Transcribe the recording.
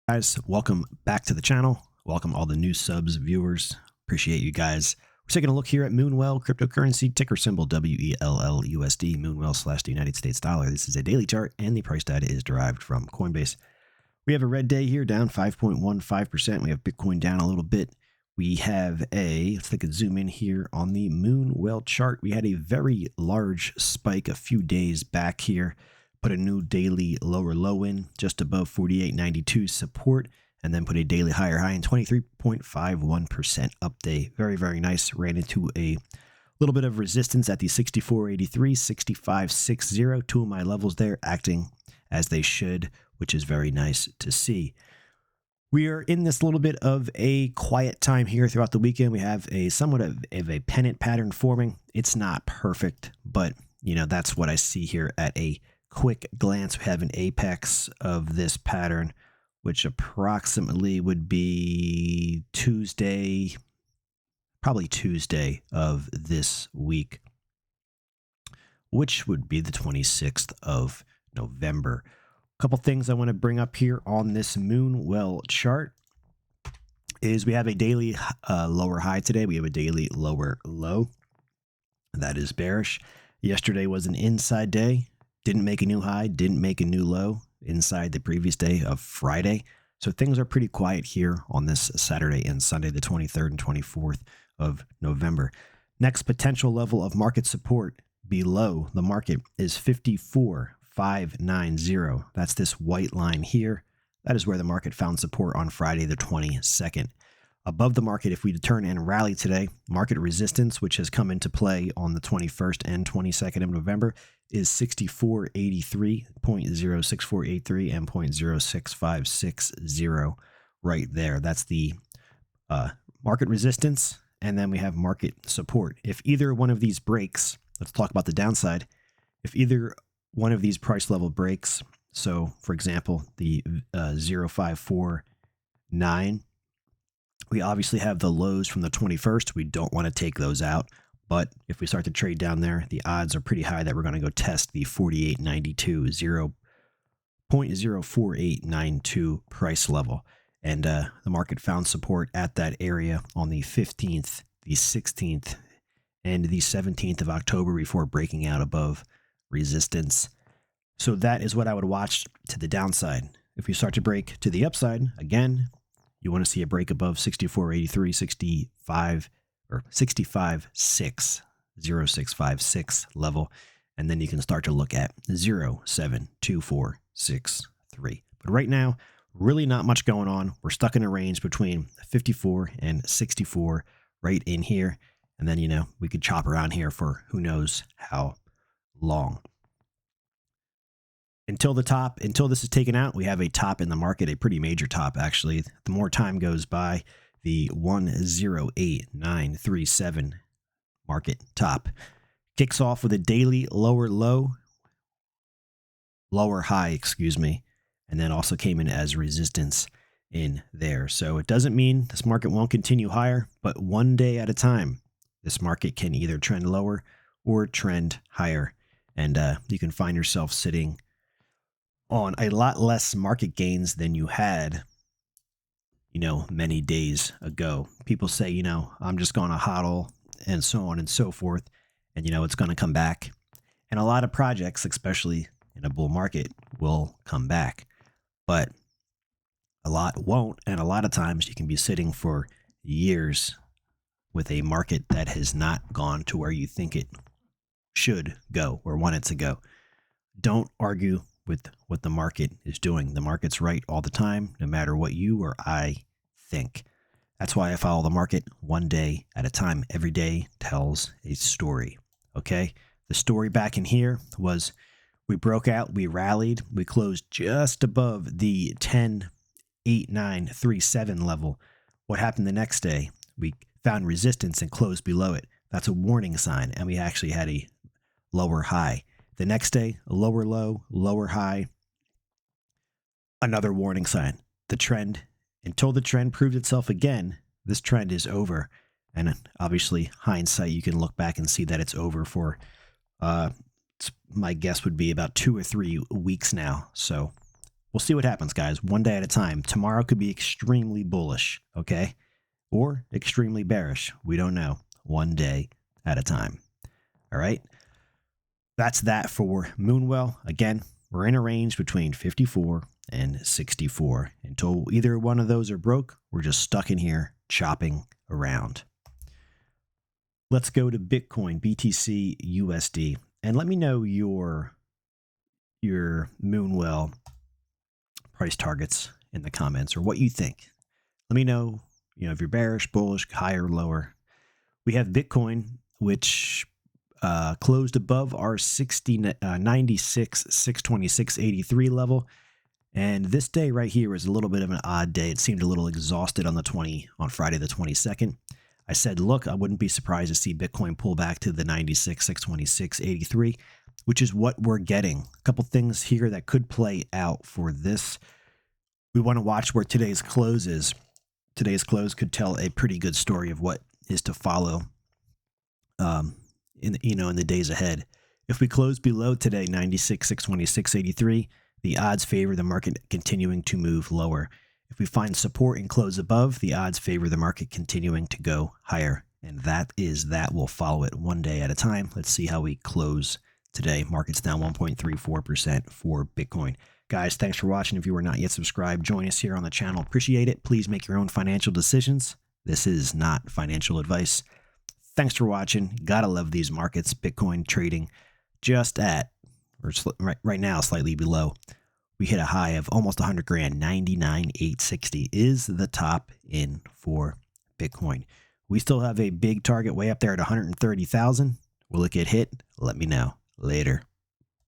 Guys, welcome back to the channel. Welcome all the new subs, viewers. Appreciate you guys. We're taking a look here at Moonwell cryptocurrency, ticker symbol WELLUSD, Moonwell / the United States dollar. This is a daily chart, and the price data is derived from Coinbase. We have a red day here, down 5.15%. We have Bitcoin down a little bit. We have let's take a zoom in here on the Moonwell chart. We had a very large spike a few days back here. Put a new daily lower low in just above 48.92 support, and then put a daily higher high in 23.51% up day. Very, very nice. Ran into a little bit of resistance at the 64.83, 65.60. Two of my levels there acting as they should, which is very nice to see. We are in this little bit of a quiet time here throughout the weekend. We have a somewhat of a pennant pattern forming. It's not perfect, but that's what I see here at a quick glance. We have an apex of this pattern, which approximately would be probably Tuesday of this week, which would be the 26th of November. A couple things I want to bring up here on this Moonwell chart is we have a daily lower high today. We have a daily lower low. That is bearish. Yesterday was an inside day. Didn't make a new high, didn't make a new low inside the previous day of Friday. So things are pretty quiet here on this Saturday and Sunday, the 23rd and 24th of November. Next potential level of market support below the market is 54.590. That's this white line here. That is where the market found support on Friday, the 22nd. Above the market, if we turn and rally today, market resistance, which has come into play on the 21st and 22nd of November, is 64.83, 0.06483, and 0.06560 right there. That's the market resistance, and then we have market support. If either one of these breaks, let's talk about the downside. If either one of these price level breaks, so for example, the 0.549, we obviously have the lows from the 21st. We don't want to take those out. But if we start to trade down there, the odds are pretty high that we're going to go test the 48.92, 0.04892 price level. And the market found support at that area on the 15th, the 16th, and the 17th of October before breaking out above resistance. So that is what I would watch to the downside. If we start to break to the upside, again, you want to see a break above 64.83, 65, or 65.60656 level, and then you can start to look at 0.72463. But right now, really not much going on. We're stuck in a range between 54 and 64 right in here, and then we could chop around here for who knows how long. Until this is taken out, we have a top in the market, a pretty major top, actually. The more time goes by, the 108.937 market top kicks off with a daily lower high, and then also came in as resistance in there. So it doesn't mean this market won't continue higher, but one day at a time, this market can either trend lower or trend higher, and you can find yourself sitting on a lot less market gains than you had, many days ago. People say, I'm just going to hodl and so on and so forth. And, it's going to come back. And a lot of projects, especially in a bull market, will come back. But a lot won't. And a lot of times you can be sitting for years with a market that has not gone to where you think it should go or want it to go. Don't argue with what the market is doing. The market's right all the time, no matter what you or I think. That's why I follow the market one day at a time. Every day tells a story. Okay? The story back in here was we broke out, we rallied, we closed just above the 10.8937 level. What happened the next day? We found resistance and closed below it. That's a warning sign, and we actually had a lower high. The next day, a lower low, lower high, another warning sign. The trend, until the trend proved itself again, this trend is over. And obviously, hindsight, you can look back and see that it's over for, my guess would be about 2 or 3 weeks now. So We'll see what happens, guys. One day at a time. Tomorrow could be extremely bullish, okay? Or extremely bearish. We don't know. One day at a time. All right? That's that for Moonwell. Again, we're in a range between 54 and 64. Until either one of those are broke, we're just stuck in here chopping around. Let's go to Bitcoin, BTC, USD, and let me know your Moonwell price targets in the comments, or what you think. Let me know, if you're bearish, bullish, higher, lower. We have Bitcoin, which closed above our 96, 626.83 level. And this day right here was a little bit of an odd day. It seemed a little exhausted on Friday the 22nd. I said, look, I wouldn't be surprised to see Bitcoin pull back to the 96, 626.83, which is what we're getting. A couple things here that could play out for this. We want to watch where today's close is. Today's close could tell a pretty good story of what is to follow in the days ahead. If we close below today, 96, 626.83, the odds favor the market continuing to move lower. If we find support and close above, the odds favor the market continuing to go higher. And that we'll follow it one day at a time. Let's see how we close today. Market's down 1.34% for Bitcoin. Guys, thanks for watching. If you are not yet subscribed, join us here on the channel. Appreciate it. Please make your own financial decisions. This is not financial advice. Thanks for watching. Gotta love these markets. Bitcoin trading just at, or right now, slightly below. We hit a high of almost 100 grand. 99,860 is the top in for Bitcoin. We still have a big target way up there at 130,000. Will it get hit? Let me know later.